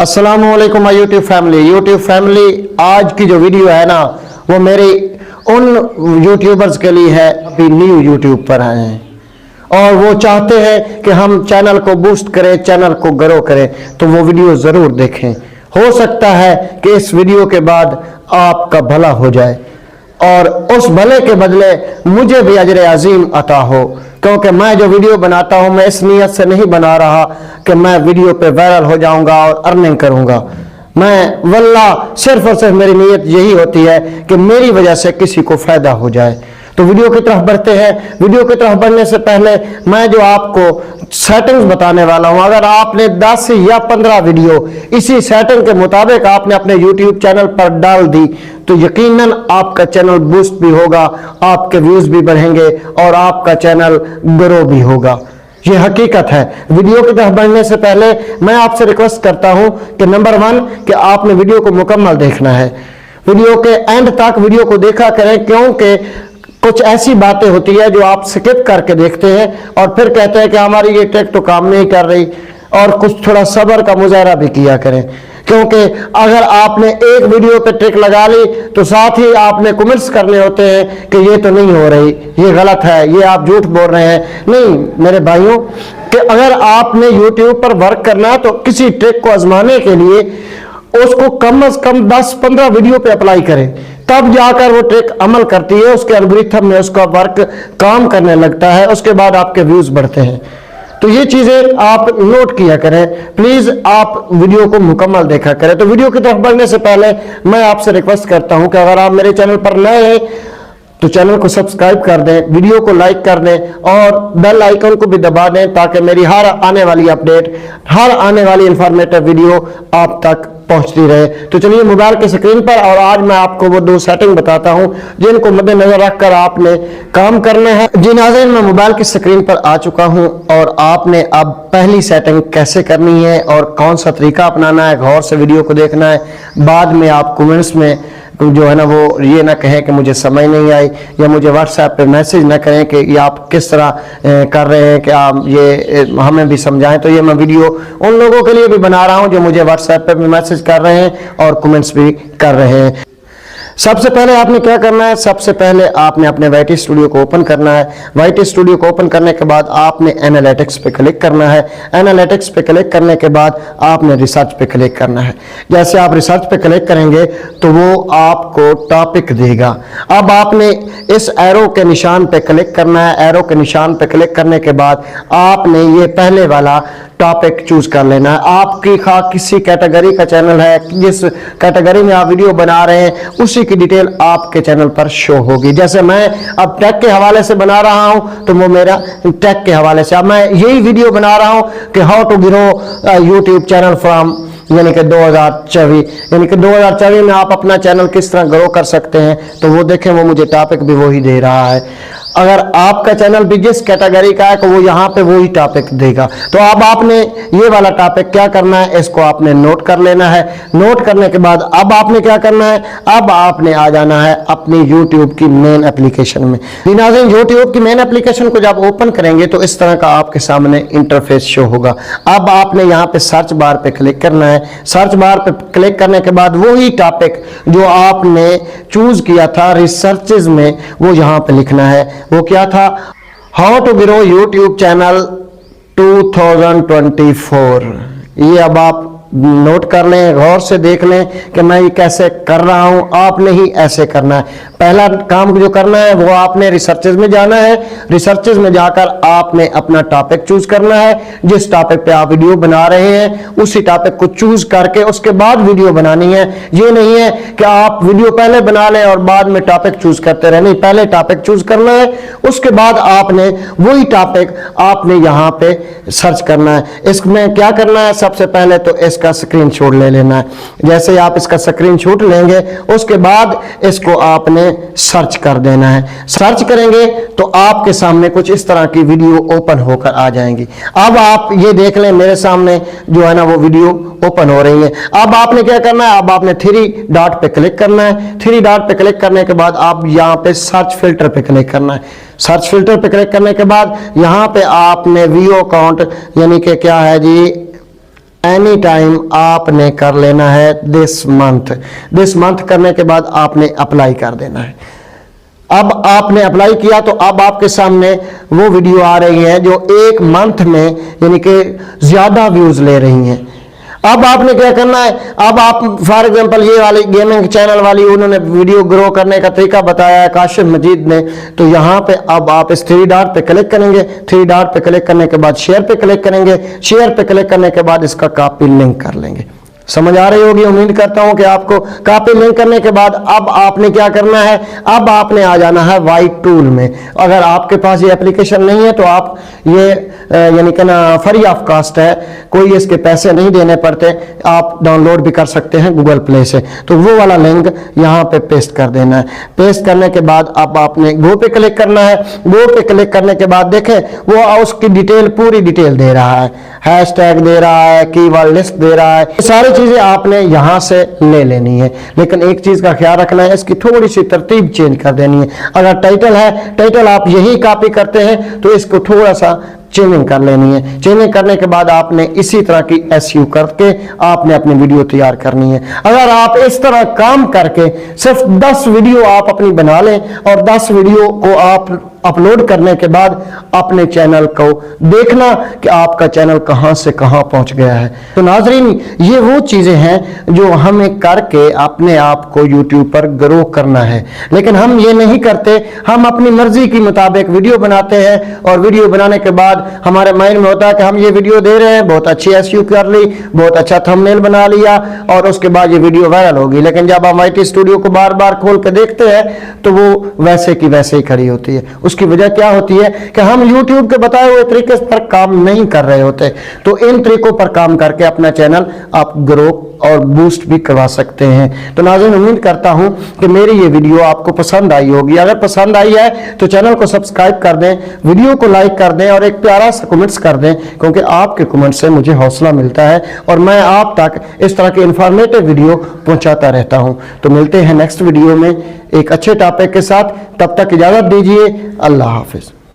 अस्सलामुअलैकुम my YouTube family. आज की जो वीडियो है ना, वो मेरे उन यूट्यूबर्स के लिए है अभी न्यू यूट्यूब पर आए हैं और वो चाहते हैं कि हम चैनल को बूस्ट करें, चैनल को ग्रो करें, तो वो वीडियो ज़रूर देखें। हो सकता है कि इस वीडियो के बाद आपका भला हो जाए और उस भले के बदले मुझे भी अजर अजीम अता हो, क्योंकि मैं जो वीडियो बनाता हूं मैं इस नीयत से नहीं बना रहा कि मैं वीडियो पे वायरल हो जाऊंगा और अर्निंग करूंगा। मैं वल्लाह सिर्फ और सिर्फ मेरी नीयत यही होती है कि मेरी वजह से किसी को फायदा हो जाए। तो वीडियो की तरफ बढ़ते हैं। वीडियो की तरफ बढ़ने से पहले मैं जो आपको सेटिंग्स बताने वाला हूं, अगर आपने 10 या 15 वीडियो इसी सेटिंग के मुताबिक आपने अपने YouTube चैनल पर डाल दी तो यकीनन आपका चैनल बूस्ट भी होगा, आपके व्यूज भी बढ़ेंगे और आपका चैनल ग्रो भी होगा। ये हकीकत है। वीडियो की तरफ बढ़ने से पहले मैं आपसे रिक्वेस्ट करता हूं कि नंबर 1 कि आपने वीडियो को मुकम्मल देखना है। वीडियो के एंड तक वीडियो को देखा करें, क्योंकि कुछ ऐसी बातें होती है जो आप स्किप करके देखते हैं और फिर कहते हैं कि हमारी ये ट्रिक तो काम नहीं कर रही, और कुछ थोड़ा सब्र का मुजाहरा भी किया करें, क्योंकि अगर आपने एक वीडियो पे ट्रिक लगा ली तो साथ ही आपने कमेंट्स करने होते हैं कि ये तो नहीं हो रही, ये गलत है, ये आप झूठ बोल रहे हैं। नहीं मेरे भाइयों, कि अगर आपने YouTube पर वर्क करना है तो किसी ट्रिक को आजमाने के लिए उसको कम से कम 10-15 वीडियो पे अप्लाई करें, तब जाकर वो ट्रिक अमल करती है, उसके एल्गोरिथम में उसका वर्क काम करने लगता है, उसके बाद आपके व्यूज बढ़ते हैं। तो ये चीजें आप नोट किया करें। प्लीज आप वीडियो को मुकम्मल देखा करें। तो वीडियो की तरफ बढ़ने से पहले मैं आपसे रिक्वेस्ट करता हूं कि अगर आप मेरे चैनल पर नए हैं तो चैनल को सब्सक्राइब कर दें, वीडियो को लाइक कर दें और बेल आइकन को भी दबा दें, ताकि मेरी हर आने वाली अपडेट, हर आने वाली इंफॉर्मेटिव वीडियो आप तक पहुंचती रहे। तो चलिए मोबाइल की स्क्रीन पर, और आज मैं आपको वो 2 सेटिंग बताता हूं जिनको मद्देनजर रखकर आपने काम करना है। जी नाज़रीन, मैं मोबाइल की स्क्रीन पर आ चुका हूं और आपने अब पहली सेटिंग कैसे करनी है और कौन सा तरीका अपनाना है, गौर से वीडियो को देखना है। बाद में आप कमेंट्स में जो है ना वो ये ना कहें कि मुझे समझ नहीं आई, या मुझे व्हाट्सएप पे मैसेज ना करें कि ये आप किस तरह कर रहे हैं, कि आप ये हमें भी समझाएं। तो ये मैं वीडियो उन लोगों के लिए भी बना रहा हूं जो मुझे व्हाट्सएप पे भी मैसेज कर रहे हैं और कमेंट्स भी कर रहे हैं। सबसे पहले आपने क्या करना है, सबसे पहले आपने अपने वाईटी स्टूडियो को ओपन करना है। वाईटी स्टूडियो को ओपन करने के बाद आपने एनालिटिक्स पे क्लिक करना है। एनालिटिक्स पे क्लिक करने के बाद आपने रिसर्च पे क्लिक करना है। जैसे आप रिसर्च पे क्लिक करेंगे तो वो आपको टॉपिक देगा। अब आपने इस एरो के निशान पे क्लिक करना है। एरो के निशान पे क्लिक करने के बाद आपने ये पहले वाला टॉपिक चूज कर लेना है। आपकी किसी कैटेगरी का चैनल है, जिस कैटेगरी में आप वीडियो बना रहे हैं उसी की डिटेल आपके चैनल पर शो होगी। जैसे मैं अब टेक के हवाले से बना रहा हूं तो वो मेरा टेक के हवाले से, अब मैं यही वीडियो बना रहा हूं कि how to grow YouTube channel from यानी कि 2024, यानी कि 2024 में आप अपना चैनल किस तरह ग्रो कर सकते हैं। तो वो देखें, वो मुझे टॉपिक भी वही दे रहा है। अगर आपका चैनल भी जिस कैटेगरी का है तो वो यहाँ पे वही टॉपिक देगा। तो अब आपने ये वाला टॉपिक क्या करना है, इसको आपने नोट कर लेना है। नोट करने के बाद अब आपने क्या करना है, अब आपने आ जाना है अपनी YouTube की मेन एप्लीकेशन में। नाज़रीन, YouTube की मेन एप्लीकेशन को जब ओपन करेंगे तो इस तरह का आपके सामने इंटरफेस शो होगा। अब आपने यहाँ पे सर्च बार पे क्लिक करना है। सर्च बार पे क्लिक करने के बाद वही टॉपिक जो आपने चूज किया था रिसर्चेज में, वो यहाँ पे लिखना है। वो क्या था, how to grow YouTube channel 2024। ये अब आप नोट कर लें, गौर से देख लें कि मैं ये कैसे कर रहा हूं। आपने ही ऐसे करना है। पहला काम जो करना है वो आपने रिसर्चेज में जाना है। रिसर्चेज में जाकर आपने अपना टॉपिक चूज करना है। जिस टॉपिक पे आप वीडियो बना रहे हैं उसी टॉपिक को चूज करके उसके बाद वीडियो बनानी है। ये नहीं है कि आप वीडियो पहले बना लें और बाद में टॉपिक चूज करते रहे, नहीं, पहले टॉपिक चूज करना है, उसके बाद आपने वही टॉपिक आपने यहाँ पे सर्च करना है। इसमें क्या करना है, सबसे पहले तो इसका स्क्रीनशॉट ले लेना है। जैसे आप इसका स्क्रीनशॉट लेंगे उसके बाद इसको आपने सर्च कर देना है। सर्च करेंगे तो आपके सामने कुछ इस तरह की वीडियो ओपन होकर आ जाएंगी। अब आप ये देख लें, मेरे सामने जो है ना वो वीडियो ओपन हो रही है। अब आपने क्या करना है, अब आपने 3 डॉट पे क्लिक करना है। 3 डॉट पे क्लिक करने के बाद आप यहाँ पे सर्च फिल्टर पे क्लिक करना है। सर्च फिल्टर पे क्लिक करने के बाद यहाँ पे आपने वीडियो काउंट यानी कि क्या है जी, एनी टाइम आपने कर लेना है दिस मंथ करने के बाद आपने अप्लाई कर देना है। अब आपने अप्लाई किया तो अब आपके सामने वो वीडियो आ रही है जो एक मंथ में यानी कि ज्यादा व्यूज ले रही हैं। अब आपने क्या करना है, अब आप फॉर एग्जांपल ये वाली गेमिंग चैनल वाली उन्होंने वीडियो ग्रो करने का तरीका बताया है काशिफ मजीद ने, तो यहाँ पे अब आप इस 3 डॉट पे क्लिक करेंगे। 3 डॉट पे क्लिक करने के बाद शेयर पे क्लिक करेंगे। शेयर पे क्लिक करने के बाद इसका कॉपी लिंक कर लेंगे। समझ आ रही होगी, उम्मीद करता हूं कि आपको। कॉपी लिंक करने के बाद अब आपने क्या करना है, अब आपने आ जाना है वाइट टूल में। अगर आपके पास ये एप्लीकेशन नहीं है तो आप ये यानी कि ना फ्री ऑफ कास्ट है, कोई इसके पैसे नहीं देने पड़ते, आप डाउनलोड भी कर सकते हैं गूगल प्ले से। तो वो वाला लिंक यहाँ पे पेस्ट कर देना है। पेस्ट करने के बाद अब आपने गो पे क्लिक करना है। गो पे क्लिक करने के बाद देखें वो उसकी डिटेल, पूरी डिटेल दे रहा है, हैशटैग दे रहा है, कीवर्ड लिस्ट दे रहा है, सारी चीजें आपने यहां से ले लेनी है। लेकिन एक चीज का ख्याल रखना है, इसकी थोड़ी सी तरतीब चेंज कर देनी है। अगर टाइटल है, टाइटल आप यही कॉपी करते हैं तो इसको थोड़ा सा चेंजिंग कर लेनी है। चेंजिंग करने के बाद आपने इसी तरह की एसयू करके आपने अपनी वीडियो तैयार करनी है। अगर आप इस तरह काम करके सिर्फ 10 वीडियो आप अपनी बना लें और 10 वीडियो को आप अपलोड करने के बाद अपने चैनल को देखना कि आपका चैनल कहां से कहां पहुंच गया है। तो नाजरीन, ये वो चीजें हैं जो हमें करके अपने आप को यूट्यूब पर ग्रो करना है। लेकिन हम ये नहीं करते, हम अपनी मर्जी के मुताबिक वीडियो बनाते हैं और वीडियो बनाने के बाद हमारे माइंड में होता है कि हम ये वीडियो दे रहे हैं, बहुत अच्छी एसयू कर ली, बहुत अच्छा थंबनेल बना लिया और उसके बाद ये वीडियो वायरल होगी। लेकिन जब हम IT स्टूडियो को बार बार खोल के देखते हैं तो वो वैसे की वैसे ही खड़ी होती है। उसकी वजह क्या होती है कि हम YouTube के बताए हुए तरीके पर काम नहीं कर रहे होते। तो इन तरीकों पर काम करके अपना चैनल आप ग्रो और बूस्ट भी करवा सकते हैं। तो नाज़रीन, उम्मीद करता हूं कि मेरी ये वीडियो आपको पसंद आई होगी। अगर पसंद आई है तो चैनल को सब्सक्राइब कर दें, वीडियो को लाइक कर दें और एक प्यारा सा कमेंट्स कर दें, क्योंकि आपके कमेंट से मुझे हौसला मिलता है और मैं आप तक इस तरह के इंफॉर्मेटिव वीडियो पहुंचाता रहता हूं। तो मिलते हैं नेक्स्ट वीडियो में एक अच्छे टॉपिक के साथ। तब तक इजाजत दीजिए। अल्लाह हाफिज।